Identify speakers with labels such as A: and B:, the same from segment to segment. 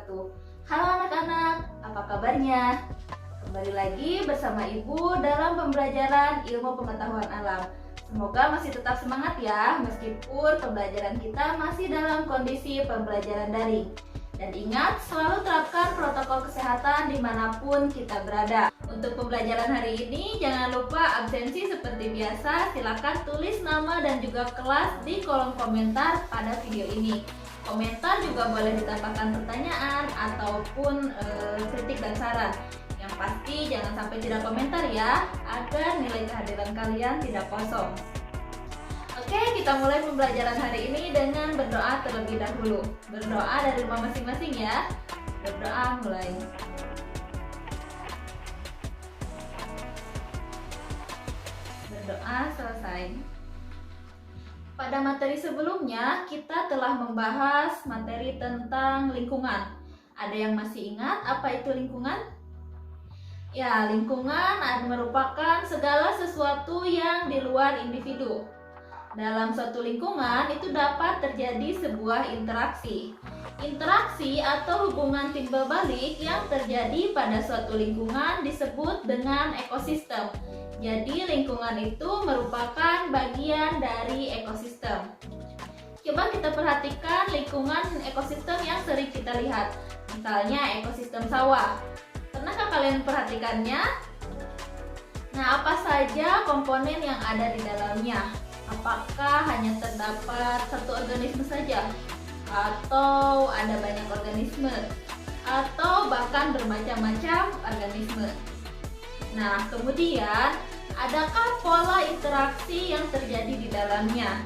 A: wabarakatuh. Halo anak-anak, apa kabarnya? Kembali lagi bersama Ibu dalam pembelajaran ilmu pengetahuan alam. Semoga masih tetap semangat ya, meskipun pembelajaran kita masih dalam kondisi pembelajaran daring. Dan ingat, selalu terapkan protokol kesehatan dimanapun kita berada. Untuk pembelajaran hari ini, jangan lupa absensi seperti biasa. Silakan tulis nama dan juga kelas di kolom komentar pada video ini. Komentar juga boleh ditambahkan pertanyaan ataupun kritik dan saran. Yang pasti jangan sampai tidak komentar ya, agar nilai kehadiran kalian tidak kosong. Oke, kita mulai pembelajaran hari ini dengan berdoa terlebih dahulu. Berdoa dari rumah masing-masing ya. Berdoa mulai. Berdoa selesai. Pada materi sebelumnya, kita telah membahas materi tentang lingkungan. Ada yang masih ingat apa itu lingkungan? Ya, lingkungan merupakan segala sesuatu yang di luar individu. Dalam suatu lingkungan itu dapat terjadi sebuah interaksi. Interaksi atau hubungan timbal balik yang terjadi pada suatu lingkungan disebut dengan ekosistem. Jadi lingkungan itu merupakan bagian dari ekosistem. Coba kita perhatikan lingkungan ekosistem yang sering kita lihat. Misalnya ekosistem sawah. Pernahkah kalian perhatikannya? Nah, apa saja komponen yang ada di dalamnya? Apakah hanya terdapat satu organisme saja? Atau ada banyak organisme? Atau bahkan bermacam-macam organisme? Nah, kemudian adakah pola interaksi yang terjadi di dalamnya?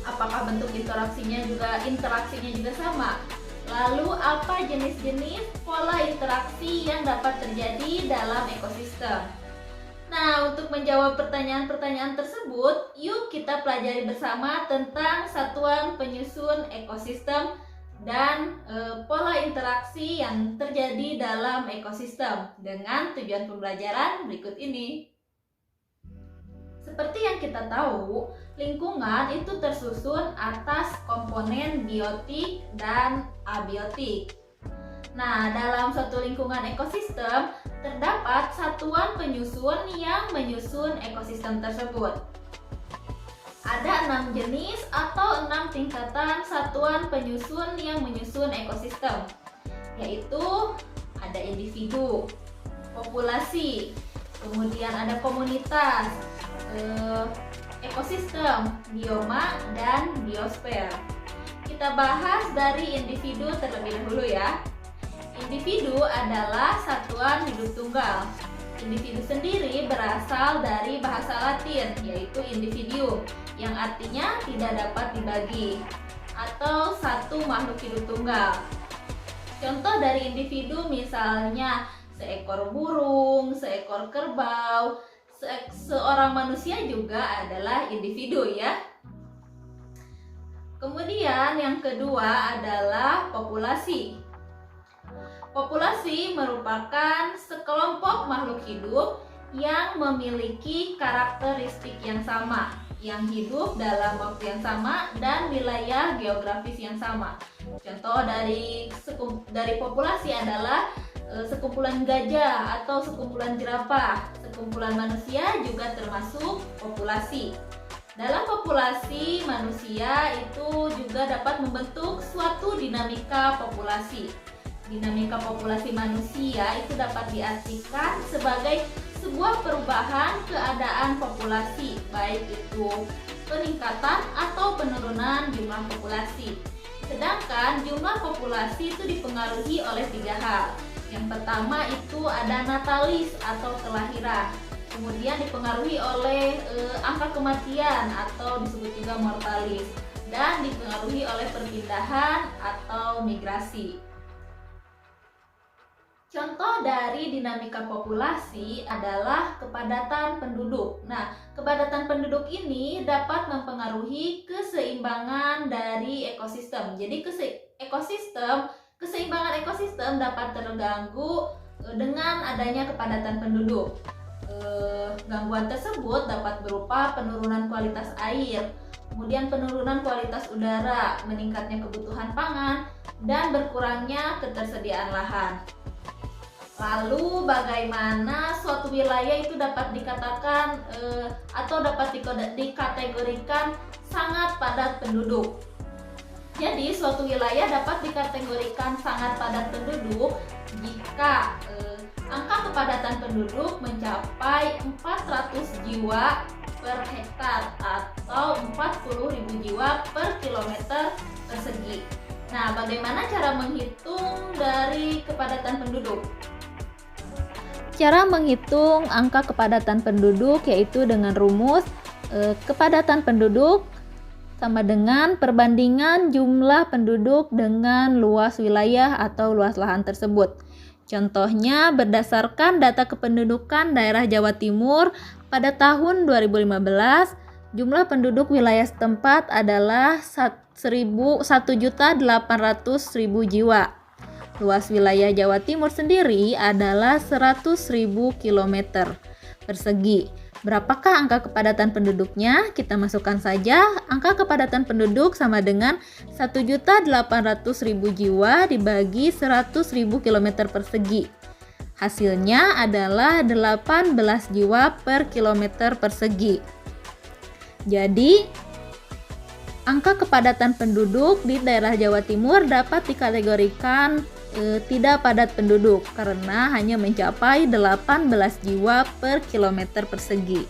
A: Apakah bentuk interaksinya juga sama? Lalu apa jenis-jenis pola interaksi yang dapat terjadi dalam ekosistem? Nah, untuk menjawab pertanyaan-pertanyaan tersebut, yuk kita pelajari bersama tentang satuan penyusun ekosistem dan pola interaksi yang terjadi dalam ekosistem dengan tujuan pembelajaran berikut ini. Seperti yang kita tahu, lingkungan itu tersusun atas komponen biotik dan abiotik. Nah, dalam suatu lingkungan ekosistem terdapat satuan penyusun yang menyusun ekosistem tersebut. Ada 6 jenis atau 6 tingkatan satuan penyusun yang menyusun ekosistem, yaitu ada individu, populasi, kemudian ada komunitas, ekosistem, bioma, dan biosfer. Kita bahas dari individu terlebih dahulu ya. Individu adalah satuan hidup tunggal. Individu sendiri berasal dari bahasa Latin, yaitu individuum, yang artinya tidak dapat dibagi, atau satu makhluk hidup tunggal. Contoh dari individu misalnya seekor burung, seekor kerbau, seorang manusia juga adalah individu ya. Kemudian yang kedua adalah populasi. Populasi merupakan sekelompok makhluk hidup yang memiliki karakteristik yang sama, yang hidup dalam waktu yang sama dan wilayah geografis yang sama. Contoh dari populasi adalah sekumpulan gajah atau sekumpulan jerapah. Sekumpulan manusia juga termasuk populasi. Dalam populasi manusia itu juga dapat membentuk suatu dinamika populasi. Dinamika populasi manusia itu dapat diartikan sebagai sebuah perubahan keadaan populasi, baik itu peningkatan atau penurunan jumlah populasi. Sedangkan jumlah populasi itu dipengaruhi oleh 3 hal. Yang pertama itu ada natalis atau kelahiran. Kemudian dipengaruhi oleh angka kematian atau disebut juga mortalis. Dan dipengaruhi oleh perpindahan atau migrasi. Contoh dari dinamika populasi adalah kepadatan penduduk. Nah, kepadatan penduduk ini dapat mempengaruhi keseimbangan dari ekosistem. Jadi keseimbangan ekosistem dapat terganggu dengan adanya kepadatan penduduk. Gangguan tersebut dapat berupa penurunan kualitas air, kemudian penurunan kualitas udara, meningkatnya kebutuhan pangan, dan berkurangnya ketersediaan lahan. Lalu bagaimana suatu wilayah itu dapat dikatakan atau dapat dikategorikan sangat padat penduduk? Jadi suatu wilayah dapat dikategorikan sangat padat penduduk jika angka kepadatan penduduk mencapai 400 jiwa per hektar atau 40.000 jiwa per kilometer persegi. Nah, bagaimana cara menghitung dari kepadatan penduduk? Cara menghitung angka kepadatan penduduk yaitu dengan rumus kepadatan penduduk sama dengan perbandingan jumlah penduduk dengan luas wilayah atau luas lahan tersebut. Contohnya berdasarkan data kependudukan daerah Jawa Timur pada tahun 2015, jumlah penduduk wilayah setempat adalah 1.800.000 jiwa. Luas wilayah Jawa Timur sendiri adalah 100.000 km persegi. Berapakah angka kepadatan penduduknya? Kita masukkan saja angka kepadatan penduduk sama dengan 1.800.000 jiwa dibagi 100.000 km persegi. Hasilnya adalah 18 jiwa per kilometer persegi. Jadi, angka kepadatan penduduk di daerah Jawa Timur dapat dikategorikan tidak padat penduduk karena hanya mencapai 18 jiwa per kilometer persegi.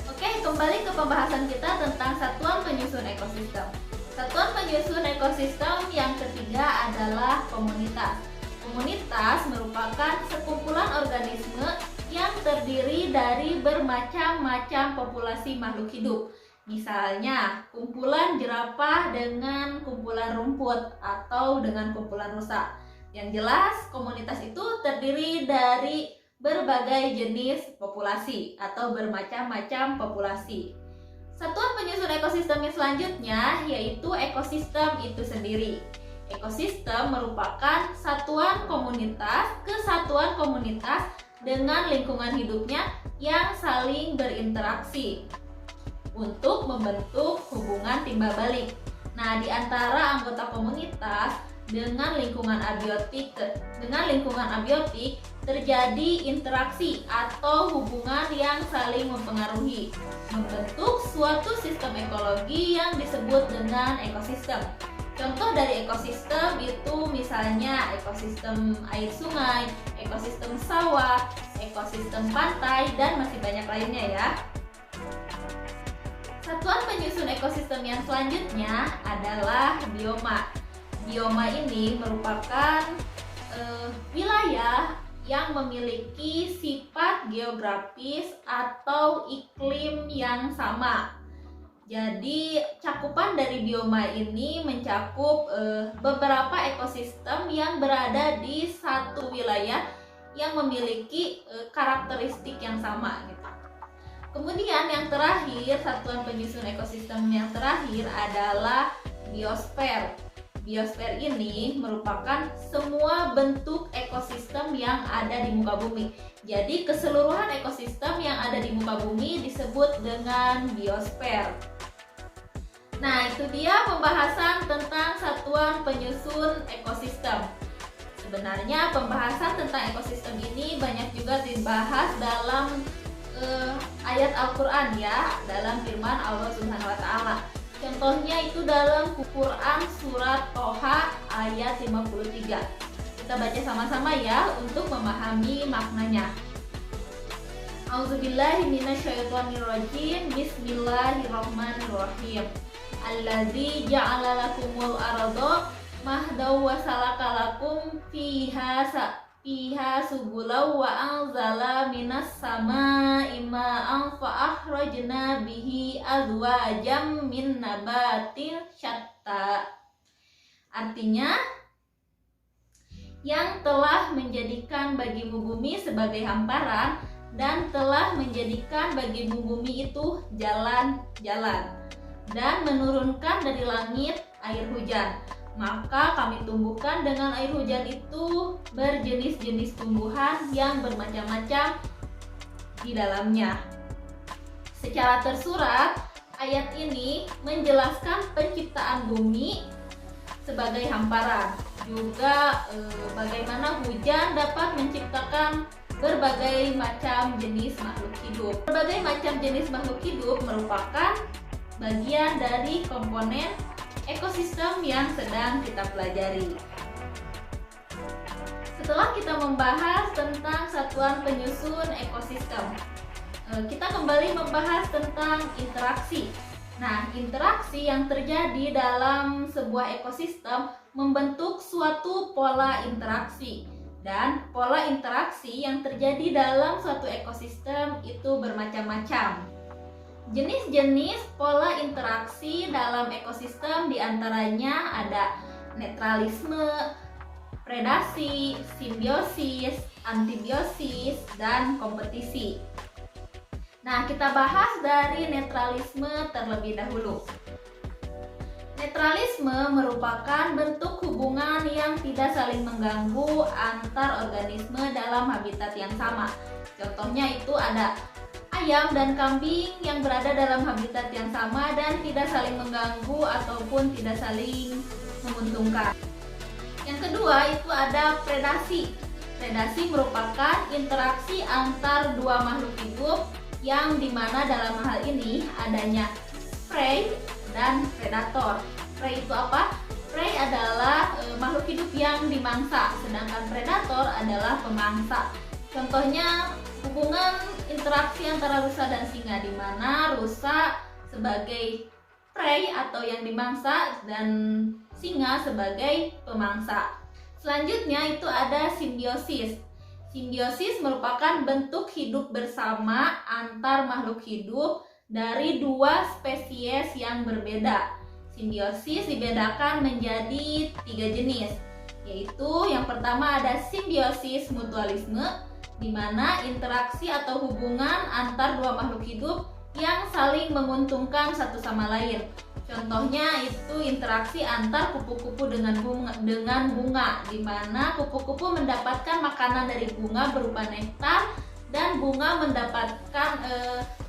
A: Oke, kembali ke pembahasan kita tentang satuan penyusun ekosistem. Satuan penyusun ekosistem yang ketiga adalah komunitas. Komunitas merupakan sekumpulan organisme yang terdiri dari bermacam-macam populasi makhluk hidup. Misalnya, kumpulan jerapah dengan kumpulan rumput atau dengan kumpulan rusa. Yang jelas, komunitas itu terdiri dari berbagai jenis populasi atau bermacam-macam populasi. Satuan penyusun ekosistem yang selanjutnya yaitu ekosistem itu sendiri. Ekosistem merupakan satuan komunitas, kesatuan komunitas dengan lingkungan hidupnya yang saling berinteraksi untuk membentuk hubungan timbal balik. Nah, di antara anggota komunitas dengan lingkungan abiotik terjadi interaksi atau hubungan yang saling mempengaruhi, membentuk suatu sistem ekologi yang disebut dengan ekosistem. Contoh dari ekosistem itu misalnya ekosistem air sungai, ekosistem sawah, ekosistem pantai, dan masih banyak lainnya ya. Satuan penyusun ekosistem yang selanjutnya adalah bioma. Bioma ini merupakan wilayah yang memiliki sifat geografis atau iklim yang sama. Jadi cakupan dari bioma ini mencakup beberapa ekosistem yang berada di satu wilayah yang memiliki karakteristik yang sama gitu. Kemudian yang terakhir, satuan penyusun ekosistem yang terakhir adalah biosfer. Biosfer ini merupakan semua bentuk ekosistem yang ada di muka bumi. Jadi keseluruhan ekosistem yang ada di muka bumi disebut dengan biosfer. Nah, itu dia pembahasan tentang satuan penyusun ekosistem. Sebenarnya pembahasan tentang ekosistem ini banyak juga dibahas dalam ayat Al-Quran ya, dalam firman Allah Subhanahu wa Ta'ala. Contohnya itu dalam Quran surat Toha ayat 53. Kita baca sama-sama ya untuk memahami maknanya. A'udzubillahi minasyaitonirrajim. Bismillahirrahmanirrahim. Allazi ja'ala lakumul arda mahdaw wa salakalakum fiha subulau wa anzala minas sama'i ma'an fa akhrajna bihi azwajam min nabatin syatta. Artinya, yang telah menjadikan bagimu bumi sebagai hamparan dan telah menjadikan bagimu bumi itu jalan-jalan dan menurunkan dari langit air hujan. Maka kami tumbuhkan dengan air hujan itu berjenis-jenis tumbuhan yang bermacam-macam di dalamnya. Secara tersurat, Ayat ini menjelaskan penciptaan bumi sebagai hamparan, juga bagaimana hujan dapat menciptakan berbagai macam jenis makhluk hidup. Berbagai macam jenis makhluk hidup merupakan bagian dari komponen ekosistem yang sedang kita pelajari. Setelah kita membahas tentang satuan penyusun ekosistem, kita kembali membahas tentang interaksi. Nah, interaksi yang terjadi dalam sebuah ekosistem membentuk suatu pola interaksi. Dan pola interaksi yang terjadi dalam suatu ekosistem itu bermacam-macam. Jenis-jenis pola interaksi dalam ekosistem diantaranya ada netralisme, predasi, simbiosis, antibiosis, dan kompetisi. Nah, kita bahas dari netralisme terlebih dahulu. Netralisme merupakan bentuk hubungan yang tidak saling mengganggu antar organisme dalam habitat yang sama. Contohnya itu ada ayam dan kambing yang berada dalam habitat yang sama dan tidak saling mengganggu ataupun tidak saling menguntungkan. Yang kedua itu ada predasi. Predasi merupakan interaksi antar dua makhluk hidup yang dimana dalam hal ini adanya prey dan predator. Prey itu apa? Prey adalah makhluk hidup yang dimangsa, sedangkan predator adalah pemangsa. Contohnya hubungan interaksi antara rusa dan singa, di mana rusa sebagai prey atau yang dimangsa dan singa sebagai pemangsa. Selanjutnya itu ada simbiosis. Simbiosis merupakan bentuk hidup bersama antar makhluk hidup dari dua spesies yang berbeda. Simbiosis dibedakan menjadi 3 jenis, yaitu yang pertama ada simbiosis mutualisme, di mana interaksi atau hubungan antar dua makhluk hidup yang saling menguntungkan satu sama lain. Contohnya itu interaksi antar kupu-kupu dengan bunga, di mana kupu-kupu mendapatkan makanan dari bunga berupa nektar dan bunga mendapatkan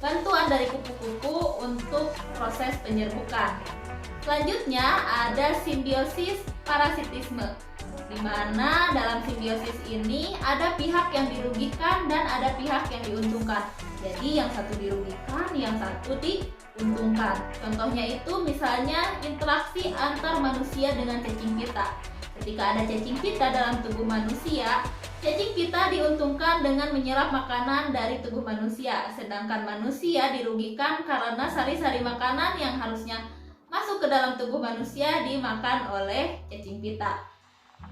A: bantuan dari kupu-kupu untuk proses penyerbukan. Selanjutnya ada simbiosis parasitisme, di mana dalam simbiosis ini ada pihak yang dirugikan dan ada pihak yang diuntungkan. Jadi yang satu dirugikan, yang satu diuntungkan. Contohnya itu misalnya interaksi antar manusia dengan cacing pita. Ketika ada cacing pita dalam tubuh manusia, cacing pita diuntungkan dengan menyerap makanan dari tubuh manusia, sedangkan manusia dirugikan karena sari-sari makanan yang harusnya masuk ke dalam tubuh manusia dimakan oleh cacing pita.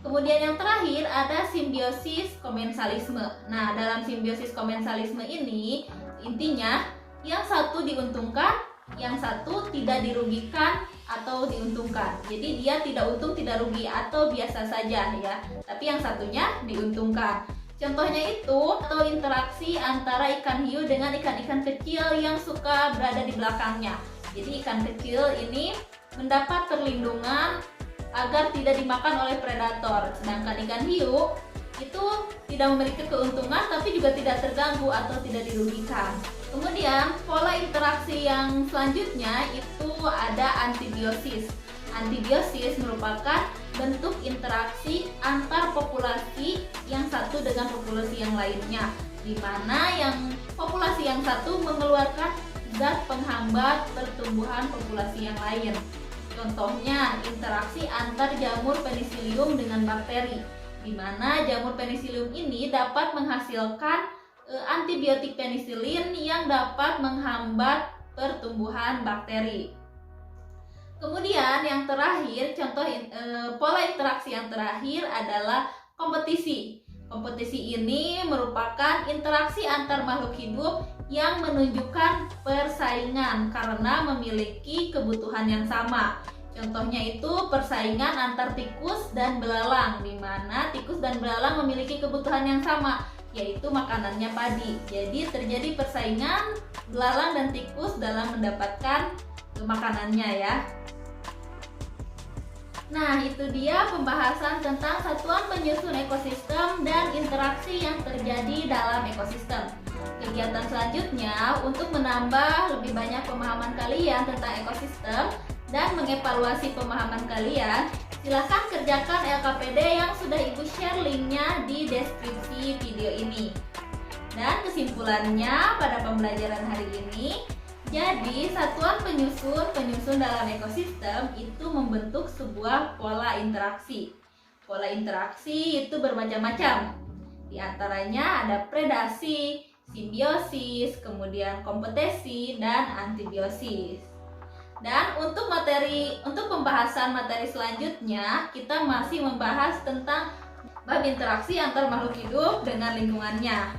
A: Kemudian yang terakhir ada simbiosis komensalisme. Nah, dalam simbiosis komensalisme ini intinya yang satu diuntungkan, yang satu tidak dirugikan atau diuntungkan. Jadi dia tidak untung tidak rugi atau biasa saja ya. Tapi yang satunya diuntungkan. Contohnya itu atau interaksi antara ikan hiu dengan ikan-ikan kecil yang suka berada di belakangnya. Jadi ikan kecil ini mendapat perlindungan agar tidak dimakan oleh predator, sedangkan ikan hiu itu tidak memiliki keuntungan tapi juga tidak terganggu atau tidak dirugikan. Kemudian pola interaksi yang selanjutnya itu ada antibiosis. Antibiosis merupakan bentuk interaksi antar populasi yang satu dengan populasi yang lainnya, di mana yang populasi yang satu mengeluarkan zat penghambat pertumbuhan populasi yang lain. Contohnya interaksi antar jamur penicillium dengan bakteri, di mana jamur penicillium ini dapat menghasilkan antibiotik penicillin yang dapat menghambat pertumbuhan bakteri. Kemudian yang terakhir, contoh pola interaksi yang terakhir adalah kompetisi. Kompetisi ini merupakan interaksi antar makhluk hidup yang menunjukkan persaingan karena memiliki kebutuhan yang sama. Contohnya itu persaingan antar tikus dan belalang, di mana tikus dan belalang memiliki kebutuhan yang sama, yaitu makanannya padi. Jadi terjadi persaingan belalang dan tikus dalam mendapatkan makanannya ya. Nah, itu dia pembahasan tentang satuan penyusun ekosistem dan interaksi yang terjadi dalam ekosistem. Kegiatan selanjutnya untuk menambah lebih banyak pemahaman kalian tentang ekosistem dan mengevaluasi pemahaman kalian, silahkan kerjakan LKPD yang sudah Ibu share linknya di deskripsi video ini. Dan kesimpulannya pada pembelajaran hari ini, jadi satuan penyusun dalam ekosistem itu membentuk sebuah pola interaksi. Pola interaksi itu bermacam-macam. Di antaranya ada predasi, simbiosis, kemudian kompetisi, dan antibiosis. Dan untuk pembahasan materi selanjutnya, kita masih membahas tentang bab interaksi antar makhluk hidup dengan lingkungannya,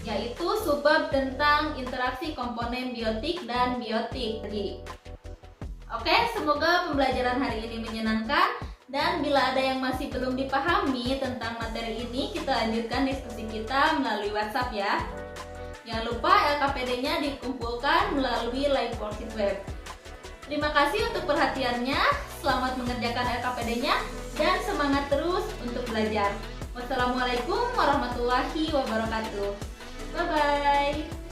A: yaitu subbab tentang interaksi komponen biotik dan biotik. Oke, semoga pembelajaran hari ini menyenangkan, dan bila ada yang masih belum dipahami tentang materi ini, kita lanjutkan diskusi kita melalui WhatsApp ya. Jangan lupa LKPD-nya dikumpulkan melalui Live Worksheet Web. Terima kasih untuk perhatiannya, selamat mengerjakan LKPD-nya, dan semangat terus untuk belajar. Wassalamualaikum warahmatullahi wabarakatuh. Bye-bye.